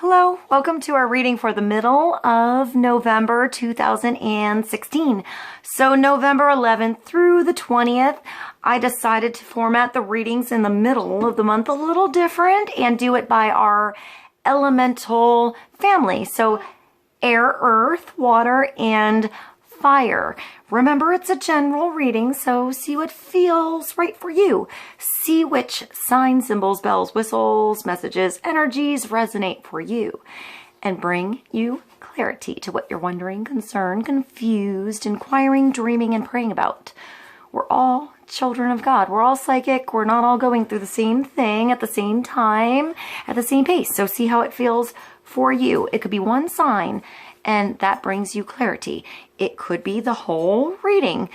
Hello, welcome to our reading for the middle of November 2016. So November 11th through the 20th, I decided to format the readings in the middle of the month a little different and do it by our elemental family. So air, earth, water, and fire. Remember, it's a general reading, so see what feels right for you. See which signs, symbols, bells, whistles, messages, energies resonate for you and bring you clarity to what you're wondering, concerned, confused, inquiring, dreaming, and praying about. We're all children of God. We're all psychic. We're not all going through the same thing at the same time, at the same pace. So see how it feels for you. It could be one sign, and that brings you clarity. It could be the whole reading.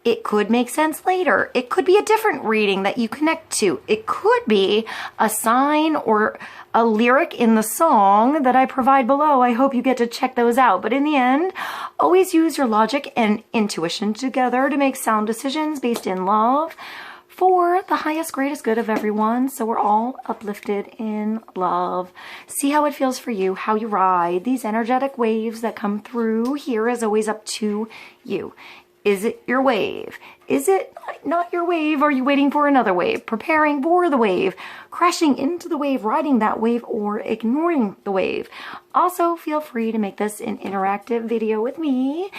It could make sense later. It could be a different reading that you connect to. It could be a sign or a lyric in the song that I provide below. I hope you get to check those out. But in the end, always use your logic and intuition together to make sound decisions based in love for the highest, greatest good of everyone. So we're all uplifted in love. See how it feels for you, how you ride these energetic waves that come through. Here is always up to you. Is it your wave? Is it not your wave? Are you waiting for another wave? Preparing for the wave? Crashing into the wave, riding that wave, or ignoring the wave? Also, feel free to make this an interactive video with me.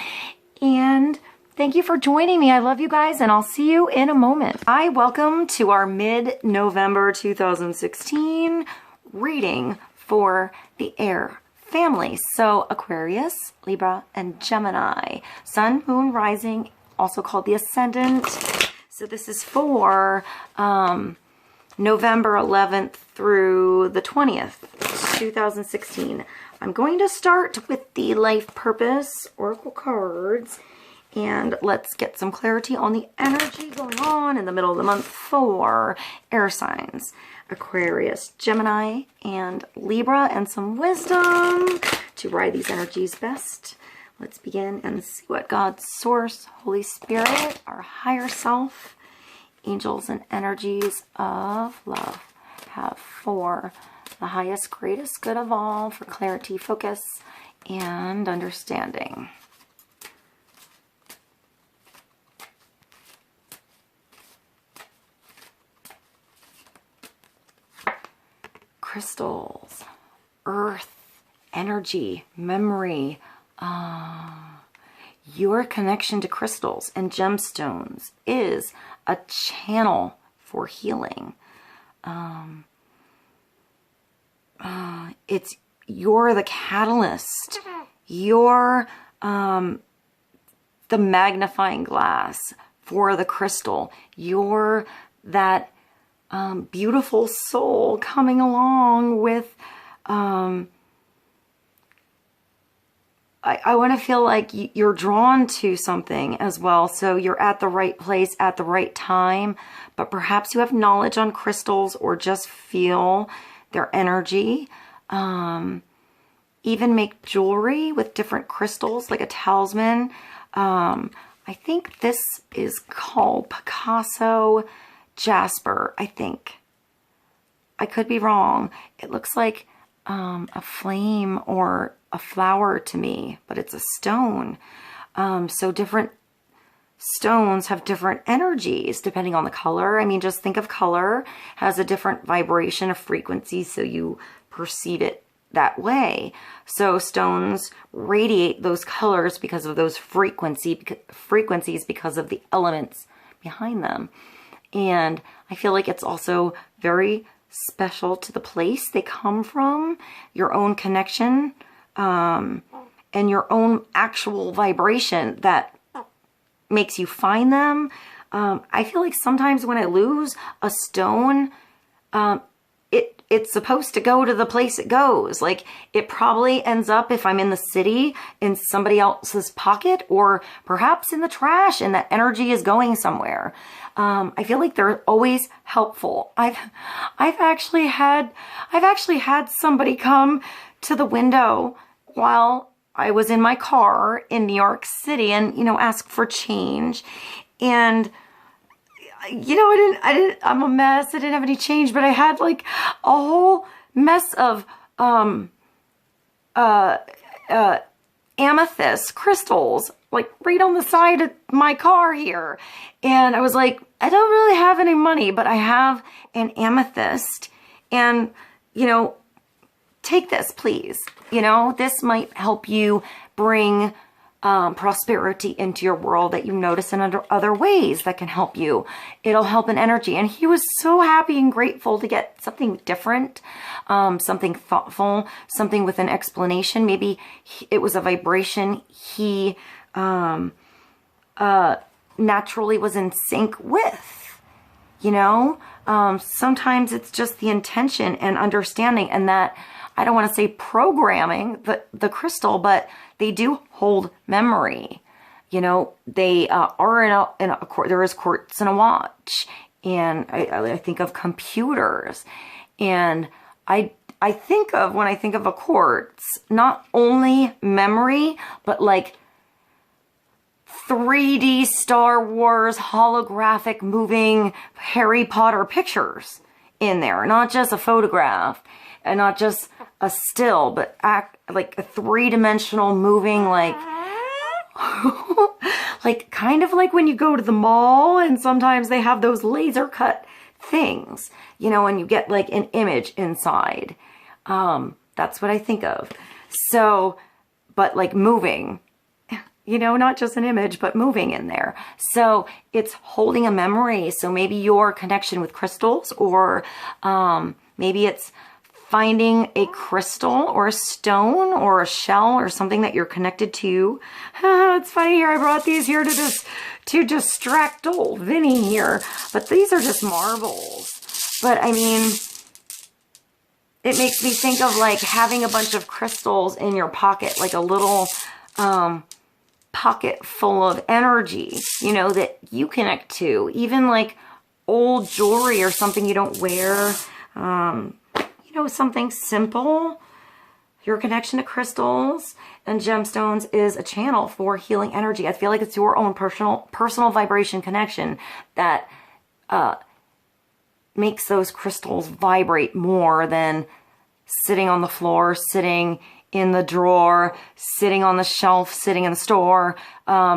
And thank you for joining me. I love you guys, and I'll see you in a moment. Hi, welcome to our mid-November 2016 reading for the air family. So Aquarius, Libra, and Gemini. Sun, moon, rising, also called the ascendant. So this is for November 11th through the 20th, 2016. I'm going to start with the life purpose oracle cards. And let's get some clarity on the energy going on in the middle of the month for air signs. Aquarius, Gemini, and Libra, and some wisdom to ride these energies best. Let's begin and see what God's source, Holy Spirit, our higher self, angels, and energies of love have for the highest, greatest good of all, for clarity, focus, and understanding. Crystals, earth, energy, memory, your connection to crystals and gemstones is a channel for healing. You're the catalyst. You're the magnifying glass for the crystal. You're that beautiful soul coming along with, I want to feel like you're drawn to something as well. So you're at the right place at the right time, but perhaps you have knowledge on crystals or just feel their energy. Even make jewelry with different crystals, like a talisman. I think this is called Picasso Jasper, I think. I could be wrong. It looks like a flame or a flower to me, but it's a stone. So different stones have different energies depending on the color. I mean, just think of color has a different vibration of frequency, so you perceive it that way. So stones radiate those colors because of those frequencies because of the elements behind them. And I feel like it's also very special to the place they come from, your own connection, and your own actual vibration that makes you find them. I feel like sometimes when I lose a stone, it's supposed to go to the place it goes. Like, it probably ends up, if I'm in the city, in somebody else's pocket, or perhaps in the trash, and that energy is going somewhere. I feel like they're always helpful. I've actually had somebody come to the window while I was in my car in New York City and, you know, ask for change. And you know, I'm a mess. I didn't have any change, but I had like a whole mess of amethyst crystals, like right on the side of my car here. And I was like, I don't really have any money, but I have an amethyst, and, you know, take this, please. You know, this might help you bring prosperity into your world that you notice in other ways that can help you. It'll help in energy. And he was so happy and grateful to get something different, something thoughtful, something with an explanation. Maybe it was a vibration he naturally was in sync with, you know? Sometimes it's just the intention and understanding, and that, I don't want to say programming the crystal, but they do hold memory. You know, they are in a there is quartz in a watch, and I think of computers, and I think of, when I think of a quartz, not only memory, but like 3D Star Wars holographic moving Harry Potter pictures in there, not just a photograph and not just a still, but like a three-dimensional moving, like like kind of like when you go to the mall and sometimes they have those laser cut things, you know, and you get like an image inside. That's what I think of. So, but like moving, you know, not just an image, but moving in there. So it's holding a memory. So maybe your connection with crystals, or maybe it's finding a crystal or a stone or a shell or something that you're connected to. It's funny here, I brought these here to distract old Vinny here, but these are just marbles. But I mean, it makes me think of like having a bunch of crystals in your pocket, like a little pocket full of energy, you know, that you connect to. Even like old jewelry or something you don't wear, you know, something simple. Your connection to crystals and gemstones is a channel for healing energy. I feel like it's your own personal vibration connection that makes those crystals vibrate more than sitting on the floor, sitting in the drawer, sitting on the shelf, sitting in the store,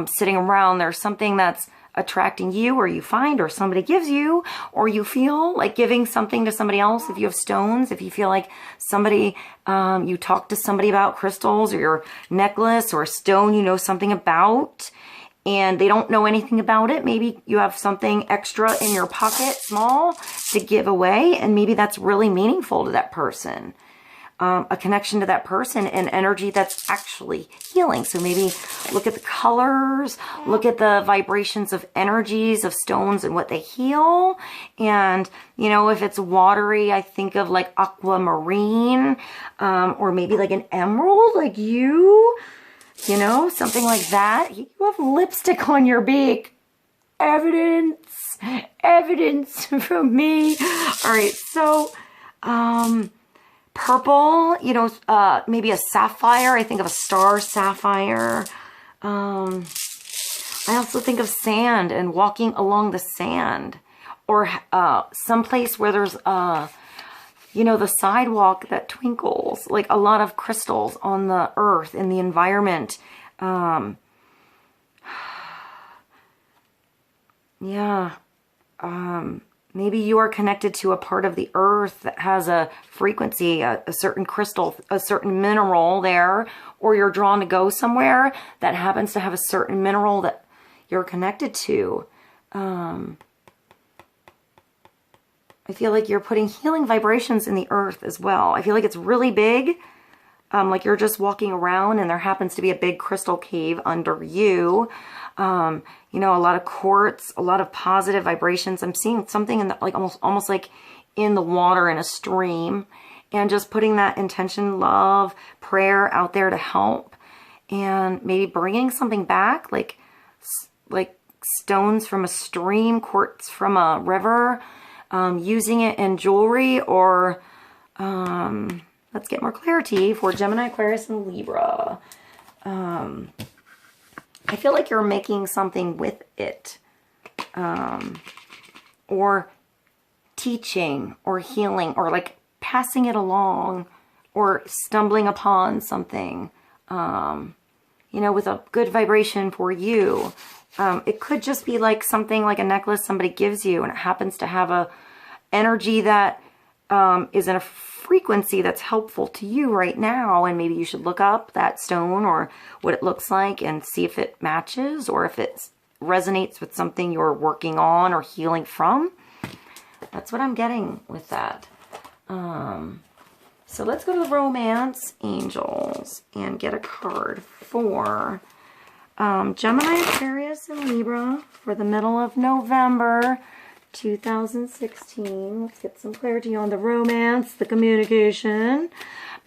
sitting around. There's something that's attracting you, or you find, or somebody gives you, or you feel like giving something to somebody else. If you have stones, if you feel like somebody, you talk to somebody about crystals or your necklace or a stone you know something about, and they don't know anything about it. Maybe you have something extra in your pocket, small, to give away, and maybe that's really meaningful to that person. A connection to that person and energy that's actually healing. So maybe look at the colors, look at the vibrations of energies of stones and what they heal. And, you know, if it's watery, I think of like aquamarine, or maybe like an emerald, like you know, something like that. You have lipstick on your beak. Evidence from me. All right, so, purple, you know, maybe a sapphire. I think of a star sapphire. I also think of sand and walking along the sand, or someplace where there's, you know, the sidewalk that twinkles, like a lot of crystals on the earth, in the environment. Yeah. Maybe you are connected to a part of the earth that has a frequency, a certain crystal, a certain mineral there, or you're drawn to go somewhere that happens to have a certain mineral that you're connected to. I feel like you're putting healing vibrations in the earth as well. I feel like it's really big. Like you're just walking around and there happens to be a big crystal cave under you. You know, a lot of quartz, a lot of positive vibrations. I'm seeing something in the, like almost like in the water in a stream, and just putting that intention, love, prayer out there to help, and maybe bringing something back, like stones from a stream, quartz from a river, using it in jewelry, or let's get more clarity for Gemini, Aquarius, and Libra. I feel like you're making something with it, or teaching, or healing, or like passing it along, or stumbling upon something, you know, with a good vibration for you. It could just be like something like a necklace somebody gives you, and it happens to have a energy that is in a frequency that's helpful to you right now. And maybe you should look up that stone or what it looks like and see if it matches or if it resonates with something you're working on or healing from. That's what I'm getting with that. So let's go to the romance angels and get a card for Gemini, Aquarius, and Libra for the middle of November 2016. Let's get some clarity on the romance, the communication,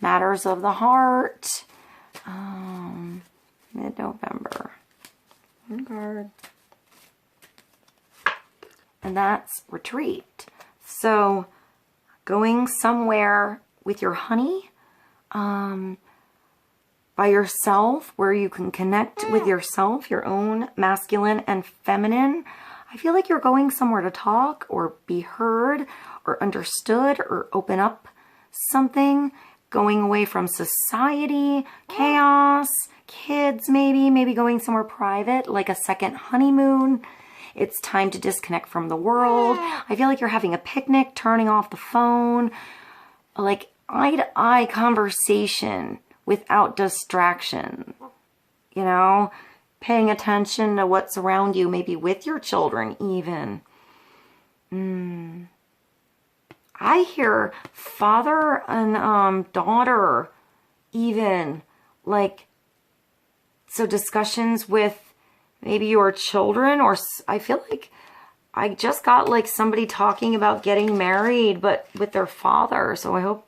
matters of the heart. Mid-November. One card. And that's retreat. So going somewhere with your honey, by yourself, where you can connect with yourself, your own masculine and feminine. I feel like you're going somewhere to talk or be heard or understood or open up something, going away from society, chaos, kids maybe going somewhere private, like a second honeymoon. It's time to disconnect from the world. I feel like you're having a picnic, turning off the phone, like eye-to-eye conversation without distraction, you know, paying attention to what's around you, maybe with your children even. I hear father and daughter even, like, so discussions with maybe your children, or I feel like I just got like somebody talking about getting married, but with their father. So I hope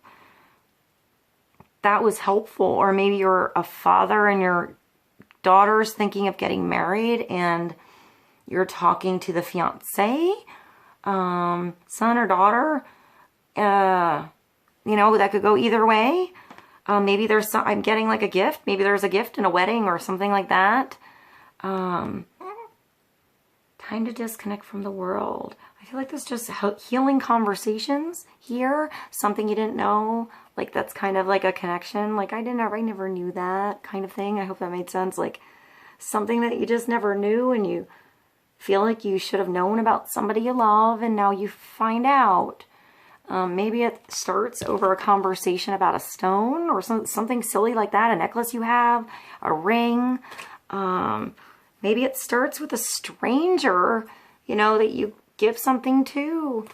that was helpful. Or maybe you're a father and your daughter's thinking of getting married and you're talking to the fiance, son or daughter. You know, that could go either way. Maybe there's some, I'm getting like a gift. Maybe there's a gift in a wedding or something like that. Time to disconnect from the world. I feel like there's just healing conversations here. Something you didn't know. Like that's kind of like a connection. Like I never knew that kind of thing. I hope that made sense. Like something that you just never knew and you feel like you should have known about somebody you love and now you find out. Maybe it starts over a conversation about a stone or something silly like that. A necklace you have, a ring. Maybe it starts with a stranger, you know, that you give something to,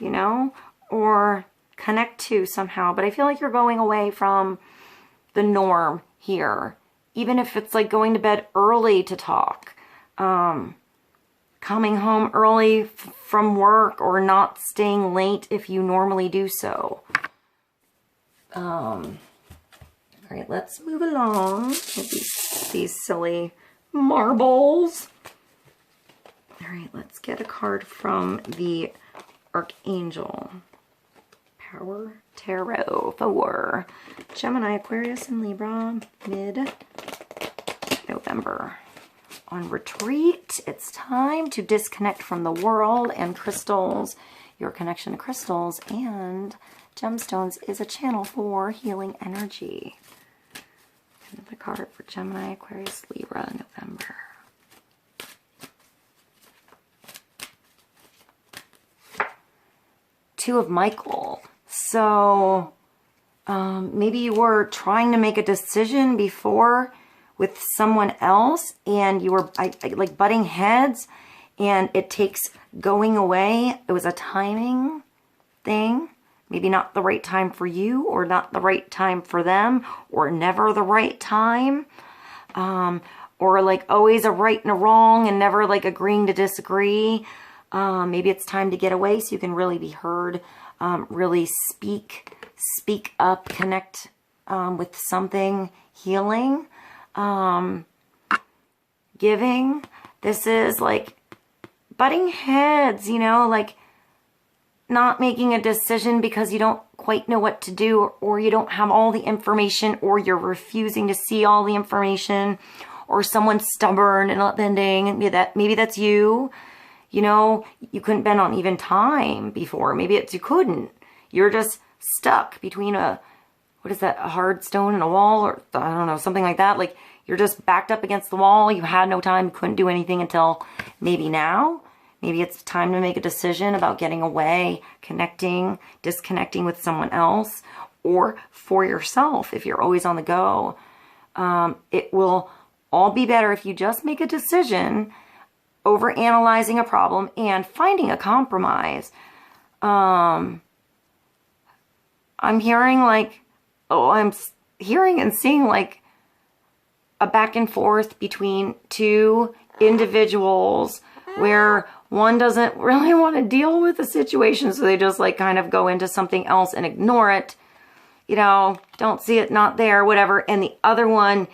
you know, or connect to somehow. But I feel like you're going away from the norm here, even if it's like going to bed early to talk, coming home early from work, or not staying late if you normally do so. All right, let's move along with these silly marbles. All right, let's get a card from the Archangel Power Tarot for Gemini, Aquarius, and Libra mid-November. On retreat, it's time to disconnect from the world and crystals. Your connection to crystals and gemstones is a channel for healing energy. Another card for Gemini, Aquarius, Libra, November. Two of Michael. So maybe you were trying to make a decision before with someone else and you were like butting heads, and it takes going away. It was a timing thing. Maybe not the right time for you, or not the right time for them, or never the right time. Or like always a right and a wrong and never like agreeing to disagree. Maybe it's time to get away so you can really be heard, really speak up, connect with something healing, giving. This is like butting heads, you know, like not making a decision because you don't quite know what to do, or you don't have all the information, or you're refusing to see all the information, or someone's stubborn and not bending. Maybe that's you. You know, you couldn't bend on even time before. Maybe it's you couldn't. You're just stuck between what what is that, a hard stone in a wall, or I don't know, something like that. Like you're just backed up against the wall. You had no time, couldn't do anything until maybe now. Maybe it's time to make a decision about getting away, connecting, disconnecting with someone else, or for yourself if you're always on the go. It will all be better if you just make a decision over analyzing a problem and finding a compromise. I'm hearing like, I'm hearing and seeing like a back and forth between two individuals where one doesn't really want to deal with the situation, so they just like kind of go into something else and ignore it, you know, don't see it, not there, whatever. And the other one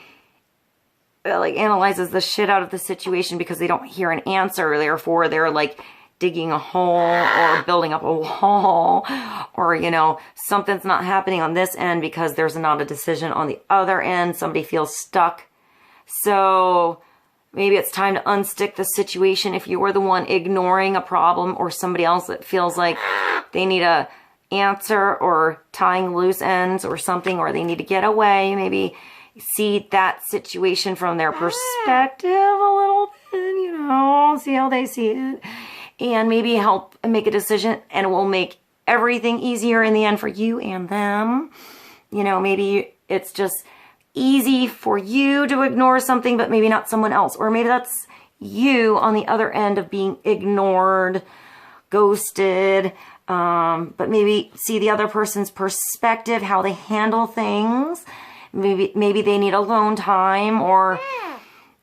like analyzes the shit out of the situation because they don't hear an answer. Therefore, they're like digging a hole or building up a wall, or, you know, something's not happening on this end because there's not a decision on the other end. Somebody feels stuck. So maybe it's time to unstick the situation if you were the one ignoring a problem, or somebody else that feels like they need a answer or tying loose ends or something, or they need to get away. Maybe see that situation from their perspective a little bit, you know, see how they see it, and maybe help make a decision, and it will make everything easier in the end for you and them. You know, maybe it's just easy for you to ignore something, but maybe not someone else. Or maybe that's you on the other end of being ignored, ghosted, but maybe see the other person's perspective, how they handle things. Maybe they need alone time, or,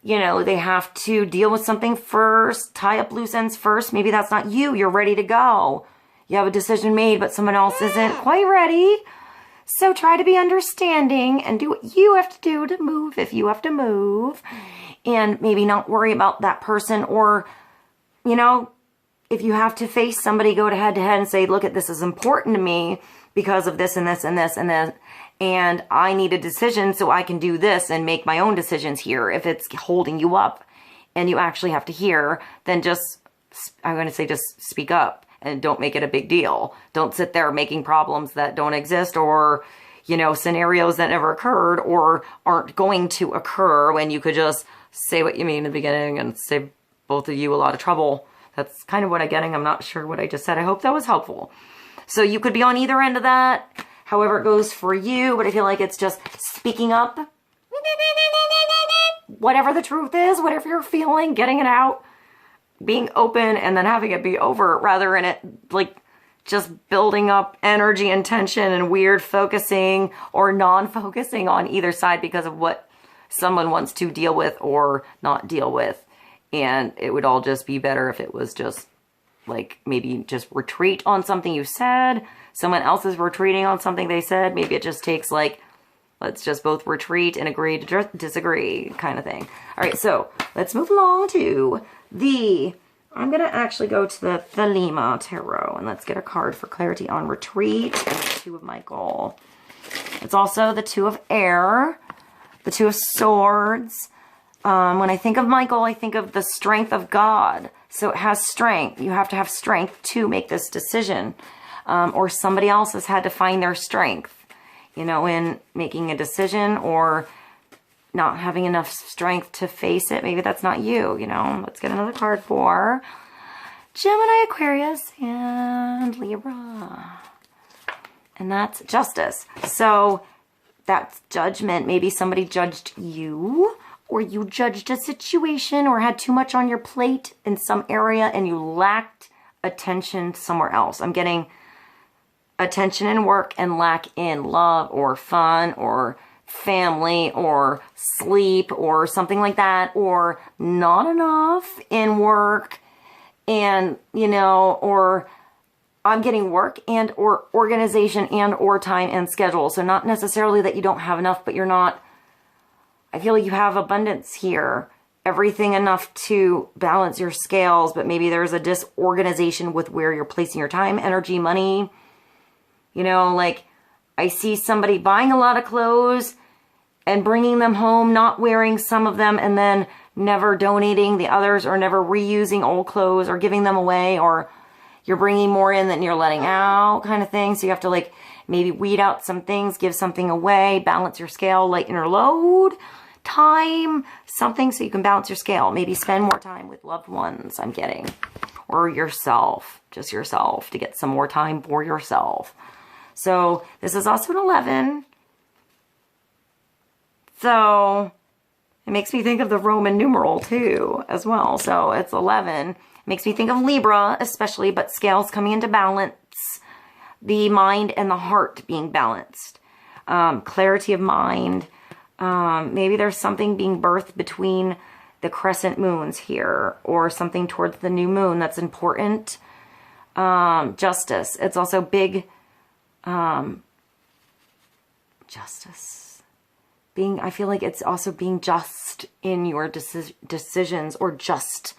you know, they have to deal with something first, tie up loose ends first. Maybe that's not you. You're ready to go. You have a decision made, but someone else isn't quite ready. So try to be understanding and do what you have to do to move if you have to move. And maybe not worry about that person, or, you know, if you have to face somebody, go to head and say, look, this is important to me because of this and this and this and this. And I need a decision so I can do this and make my own decisions here. If it's holding you up and you actually have to hear, then just, I'm going to say, just speak up and don't make it a big deal. Don't sit there making problems that don't exist, or, you know, scenarios that never occurred or aren't going to occur, when you could just say what you mean in the beginning and save both of you a lot of trouble. That's kind of what I'm getting. I'm not sure what I just said. I hope that was helpful. So you could be on either end of that, however it goes for you, but I feel like it's just speaking up. Whatever the truth is, whatever you're feeling, getting it out, being open, and then having it be over, rather than it like just building up energy and tension and weird focusing or non-focusing on either side because of what someone wants to deal with or not deal with. And it would all just be better if it was just like, maybe just retreat on something you said. Someone else is retreating on something they said. Maybe it just takes like, let's just both retreat and agree to disagree kind of thing. All right, so let's move along to I'm going to actually go to the Thelema Tarot, and let's get a card for clarity on retreat and the Two of Michael. It's also the Two of Air, the Two of Swords. When I think of Michael, I think of the strength of God. So it has strength. You have to have strength to make this decision. Or somebody else has had to find their strength, you know, in making a decision, or not having enough strength to face it. Maybe that's not you, you know. Let's get another card for Gemini, Aquarius, and Libra. And that's Justice. So that's judgment. Maybe somebody judged you, or you judged a situation, or had too much on your plate in some area and you lacked attention somewhere else. I'm getting attention in work and lack in love or fun or family or sleep or something like that, or not enough in work, and, you know, or I'm getting work and or organization and or time and schedule. So not necessarily that you don't have enough, but you're not, I feel like you have abundance here, everything enough to balance your scales, but maybe there's a disorganization with where you're placing your time, energy, money. You know, like I see somebody buying a lot of clothes and bringing them home, not wearing some of them, and then never donating the others, or never reusing old clothes or giving them away, or you're bringing more in than you're letting out kind of thing. So you have to like maybe weed out some things, give something away, balance your scale, lighten your load, time, something so you can balance your scale. Maybe spend more time with loved ones, I'm getting, or yourself, just yourself, to get some more time for yourself. So this is also an 11. So it makes me think of the Roman numeral too, as well. So it's 11. It makes me think of Libra, especially, but scales coming into balance, the mind and the heart being balanced, clarity of mind. Maybe there's something being birthed between the crescent moons here, or something towards the new moon that's important. Justice. It's also big, justice. I feel like it's also being just in your decisions, or just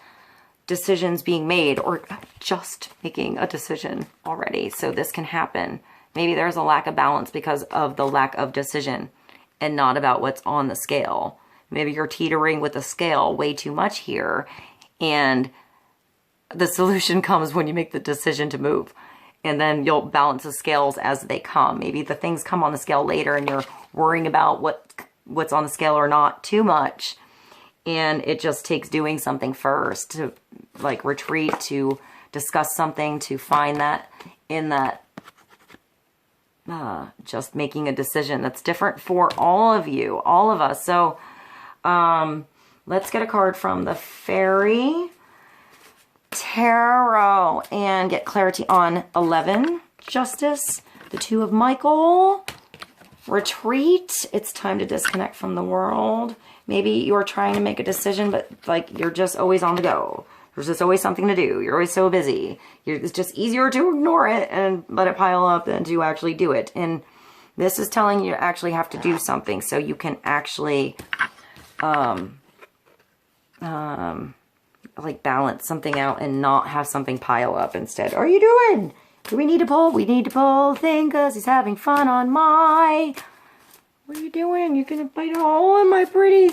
decisions being made, or just making a decision already. So this can happen. Maybe there's a lack of balance because of the lack of decision and not about what's on the scale. Maybe you're teetering with the scale way too much here, and the solution comes when you make the decision to move. And then you'll balance the scales as they come. Maybe the things come on the scale later and you're worrying about what's on the scale or not too much. And it just takes doing something first, to like retreat, to discuss something, to find that in that, just making a decision that's different for all of you, all of us. So let's get a card from the Fairy Tarot and get clarity on 11, Justice, the Two of Michael, retreat. It's time to disconnect from the world. Maybe you're trying to make a decision, but like you're just always on the go. There's just always something to do. You're always so busy. It's just easier to ignore it and let it pile up than to actually do it. And this is telling you to actually have to do something so you can actually like balance something out and not have something pile up instead. What are you doing? Do we need to pull? We need to pull the thing because he's having fun on my... What are you doing? You're gonna bite a hole in my pretty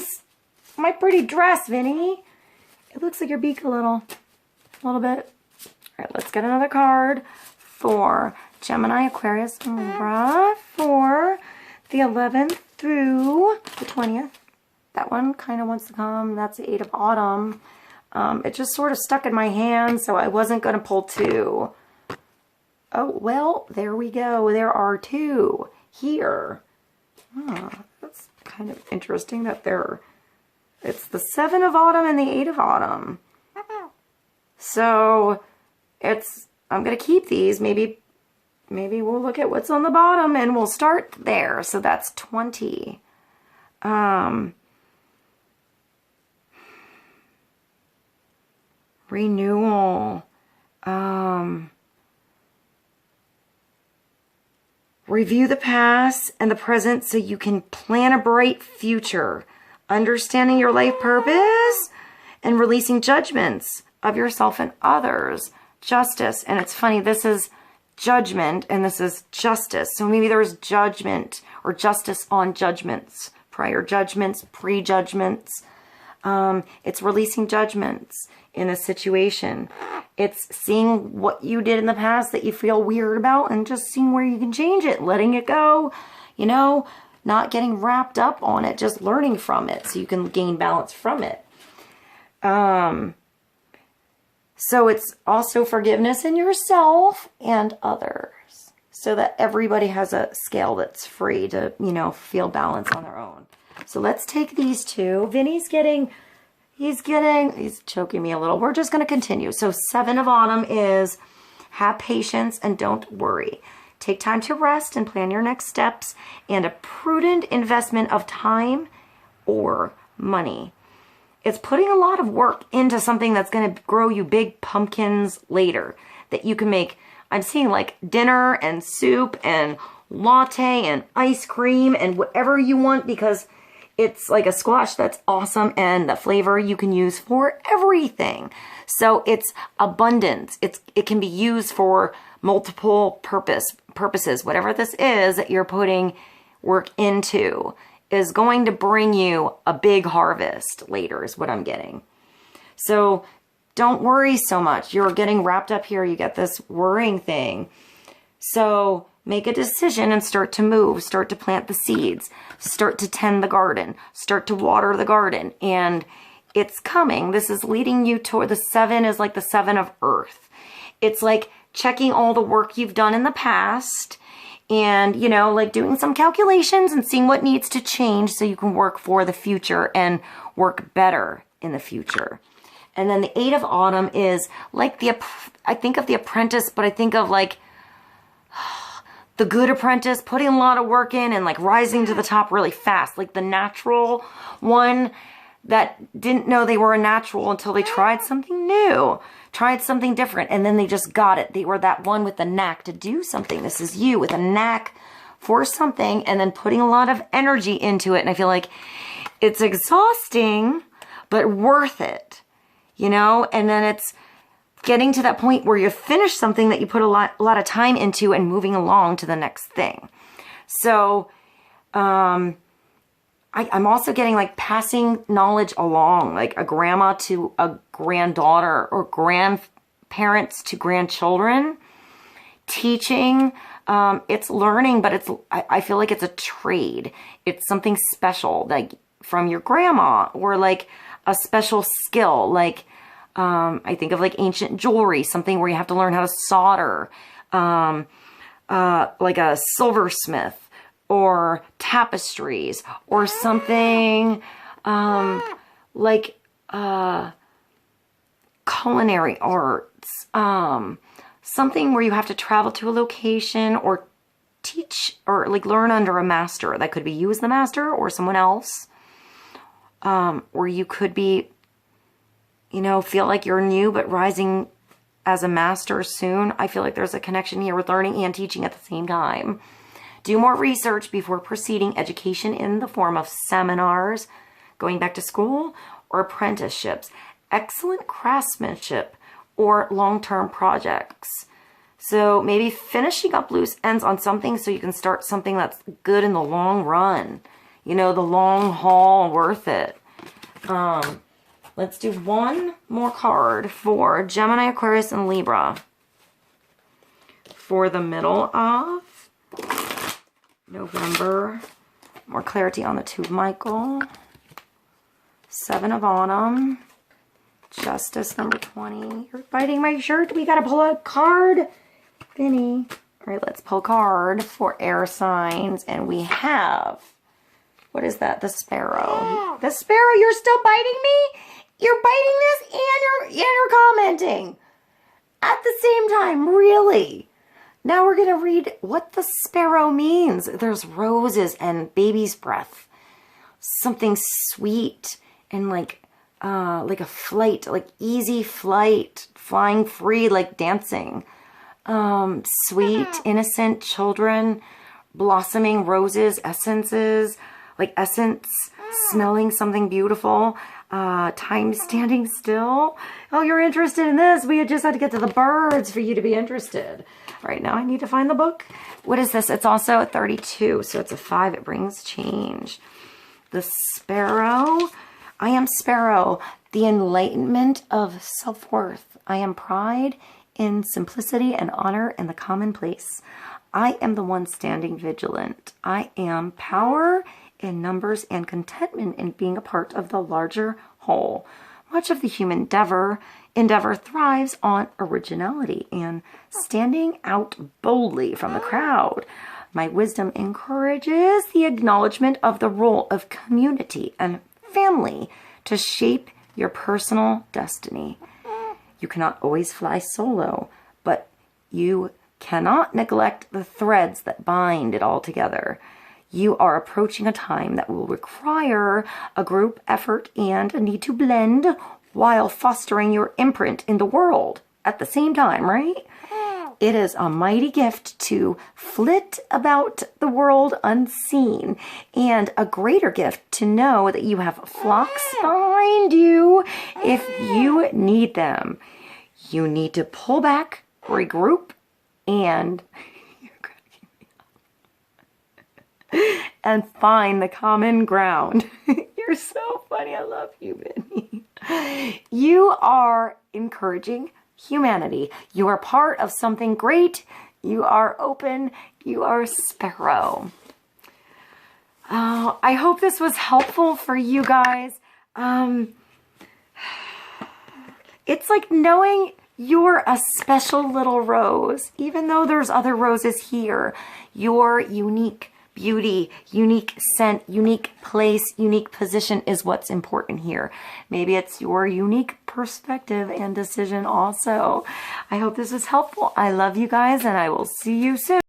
dress, Vinny. It looks like your beak a little bit. All right, let's get another card for Gemini, Aquarius, and Libra for the 11th through the 20th. That one kind of wants to come. That's the 8 of Autumn. It just sort of stuck in my hand, so I wasn't going to pull 2. Oh, well, there we go. There are 2 here. That's kind of interesting that it's the 7 of Autumn and the 8 of Autumn. So I'm going to keep these. Maybe we'll look at what's on the bottom and we'll start there. So that's 20. Renewal. Review the past and the present so you can plan a bright future. Understanding your life purpose and releasing judgments of yourself and others. Justice. And it's funny, this is judgment and this is justice. So maybe there's judgment or justice on judgments. Prior judgments, pre-judgments. It's releasing judgments in a situation. It's seeing what you did in the past that you feel weird about and just seeing where you can change it, letting it go, you know, not getting wrapped up on it, just learning from it so you can gain balance from it. So it's also forgiveness in yourself and others so that everybody has a scale that's free to, you know, feel balance on their own. So let's take these 2. Vinny's he's choking me a little. We're just going to continue. So 7 of Autumn is have patience and don't worry. Take time to rest and plan your next steps and a prudent investment of time or money. It's putting a lot of work into something that's going to grow you big pumpkins later that you can make. I'm seeing like dinner and soup and latte and ice cream and whatever you want, because it's like a squash that's awesome and the flavor you can use for everything. So it's abundance. It can be used for multiple purposes. Whatever this is that you're putting work into is going to bring you a big harvest later is what I'm getting. So don't worry so much. You're getting wrapped up here. You get this worrying thing. So make a decision and start to move, start to plant the seeds, start to tend the garden, start to water the garden. And it's coming. This is leading you toward, the 7 is like the 7 of earth. It's like checking all the work you've done in the past and, you know, like doing some calculations and seeing what needs to change so you can work for the future and work better in the future. And then the 8 of autumn is like I think of the apprentice, but I think of like the good apprentice putting a lot of work in and like rising to the top really fast. Like the natural one that didn't know they were a natural until they tried something new, tried something different, and then they just got it. They were that one with the knack to do something. This is you with a knack for something and then putting a lot of energy into it. And I feel like it's exhausting, but worth it, you know? And then it's getting to that point where you finish something that you put a lot of time into and moving along to the next thing. So, I'm also getting like passing knowledge along, like a grandma to a granddaughter or grandparents to grandchildren, teaching. It's learning, but I feel like it's a trade. It's something special, like from your grandma, or like a special skill. Like, I think of like ancient jewelry, something where you have to learn how to solder, like a silversmith, or tapestries, or something like culinary arts, something where you have to travel to a location or teach or like learn under a master. That could be you as the master or someone else, or you could be, you know, feel like you're new but rising as a master soon. I feel like there's a connection here with learning and teaching at the same time. Do more research before proceeding. Education in the form of seminars, going back to school, or apprenticeships. Excellent craftsmanship or long-term projects. So maybe finishing up loose ends on something so you can start something that's good in the long run. You know, the long haul, worth it. Let's do one more card for Gemini, Aquarius, and Libra for the middle of November. More clarity on the 2 of Michael. 7 of autumn. Justice, number 20. You're biting my shirt. We gotta pull a card, Vinny. All right, let's pull a card for air signs. And we have, what is that? The sparrow. The sparrow, you're still biting me? You're biting this and you're commenting at the same time, really? Now we're going to read what the sparrow means. There's roses and baby's breath. Something sweet and like a flight, like easy flight, flying free, like dancing. Sweet, innocent children, blossoming roses, essences, like essence, smelling something beautiful. Time standing still. Oh, you're interested in this. We just had to get to the birds for you to be interested. Right now I need to find the book. What is this? It's also a 32, so it's a 5. It brings change. The sparrow. I am sparrow, the enlightenment of self-worth. I am pride in simplicity and honor in the commonplace. I am the one standing vigilant. I am power in numbers and contentment in being a part of the larger whole. Much of the human endeavor thrives on originality and standing out boldly from the crowd. My wisdom encourages the acknowledgement of the role of community and family to shape your personal destiny. You cannot always fly solo, but you cannot neglect the threads that bind it all together. You are approaching a time that will require a group effort and a need to blend while fostering your imprint in the world at the same time, right? It is a mighty gift to flit about the world unseen, and a greater gift to know that you have flocks behind you if you need them. You need to pull back, regroup, and find the common ground. You're so funny. I love you, Vinny. You are encouraging humanity. You are part of something great. You are open You are a sparrow. I hope this was helpful for you guys. It's like knowing you're a special little rose, even though there's other roses here. Your unique beauty, unique scent, unique place, unique position is what's important here. Maybe it's your unique perspective and decision also. I hope this was helpful. I love you guys, and I will see you soon.